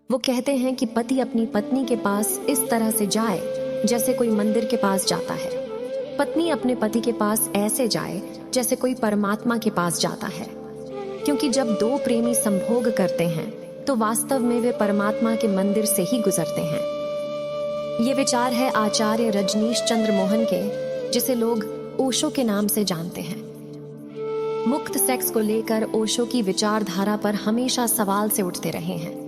वो कहते हैं कि पति अपनी पत्नी के पास इस तरह से जाए जैसे कोई मंदिर के पास जाता है, पत्नी अपने पति के पास ऐसे जाए जैसे कोई परमात्मा के पास जाता है। क्योंकि जब दो प्रेमी संभोग करते हैं तो वास्तव में वे परमात्मा के मंदिर से ही गुजरते हैं। ये विचार है आचार्य रजनीश चंद्र मोहन के, जिसे लोग ओशो के नाम से जानते हैं। मुक्त सेक्स को लेकर ओशो की विचारधारा पर हमेशा सवाल से उठते रहे हैं,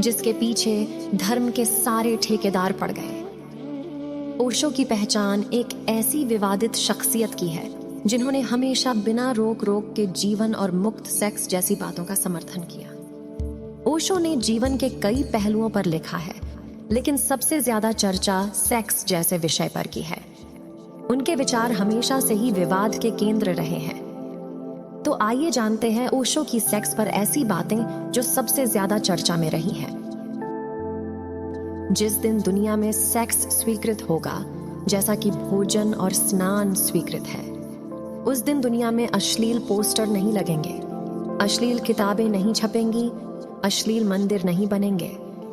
जिसके पीछे धर्म के सारे ठेकेदार पड़ गए। ओशो की पहचान एक ऐसी विवादित शख्सियत की है जिन्होंने हमेशा बिना रोक रोक के जीवन और मुक्त सेक्स जैसी बातों का समर्थन किया। ओशो ने जीवन के कई पहलुओं पर लिखा है, लेकिन सबसे ज्यादा चर्चा सेक्स जैसे विषय पर की है। उनके विचार हमेशा से ही विवाद के केंद्र रहे हैं। तो आइए जानते हैं ओशो की सेक्स पर ऐसी बातें जो सबसे ज्यादा चर्चा में रही हैं। जिस दिन दुनिया में सेक्स स्वीकृत होगा, जैसा कि भोजन और स्नान स्वीकृत है, उस दिन दुनिया में अश्लील पोस्टर नहीं लगेंगे, अश्लील किताबें नहीं छपेंगी, अश्लील मंदिर नहीं बनेंगे,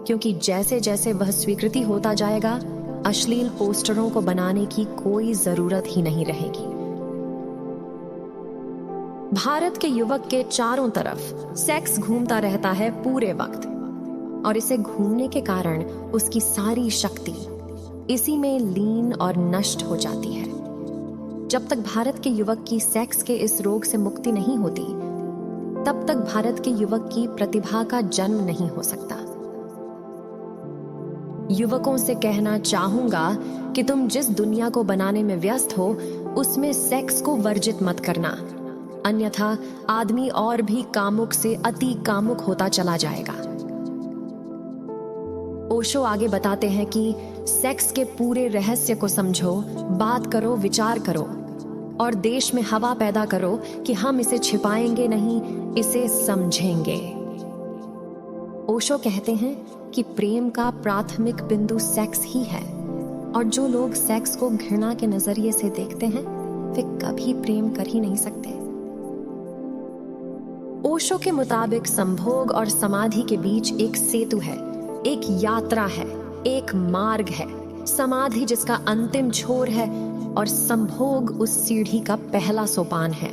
क्योंकि जैसे जैसे वह स्वीकृति होता जाएगा, अश्लील पोस्टरों को बनाने की कोई जरूरत ही नहीं रहेगी। भारत के युवक के चारों तरफ सेक्स घूमता रहता है पूरे वक्त, और इसे घूमने के कारण उसकी सारी शक्ति इसी में लीन और नष्ट हो जाती है। जब तक भारत के युवक की सेक्स के इस रोग से मुक्ति नहीं होती, तब तक भारत के युवक की प्रतिभा का जन्म नहीं हो सकता। युवकों से कहना चाहूंगा कि तुम जिस दुनिया को बनाने में व्यस्त हो, उसमें सेक्स को वर्जित मत करना, अन्यथा आदमी और भी कामुक से अति कामुक होता चला जाएगा। ओशो आगे बताते हैं कि सेक्स के पूरे रहस्य को समझो, बात करो, विचार करो और देश में हवा पैदा करो कि हम इसे छिपाएंगे नहीं, इसे समझेंगे। ओशो कहते हैं कि प्रेम का प्राथमिक बिंदु सेक्स ही है, और जो लोग सेक्स को घृणा के नजरिए से देखते हैं, वे कभी प्रेम कर ही नहीं सकते। ओशो के मुताबिक संभोग और समाधि के बीच एक सेतु है, एक यात्रा है, एक मार्ग है। समाधि जिसका अंतिम छोर है और संभोग उस सीढ़ी का पहला सोपान है।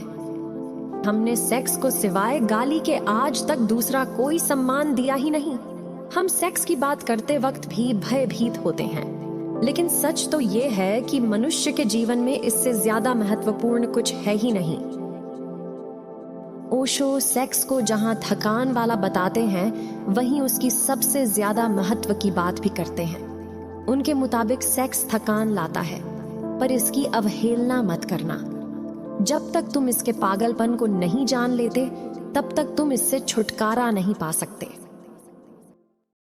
हमने सेक्स को सिवाय गाली के आज तक दूसरा कोई सम्मान दिया ही नहीं। हम सेक्स की बात करते वक्त भी भयभीत होते हैं, लेकिन सच तो ये है कि मनुष्य के जीवन में इससे ज्यादा महत्वपूर्ण कुछ है ही नहीं। ओशो सेक्स को जहां थकान वाला बताते हैं, वहीं उसकी सबसे ज्यादा महत्व की बात भी करते हैं। उनके मुताबिक सेक्स थकान लाता है, पर इसकी अवहेलना मत करना। जब तक तुम इसके पागलपन को नहीं जान लेते, तब तक तुम इससे छुटकारा नहीं पा सकते।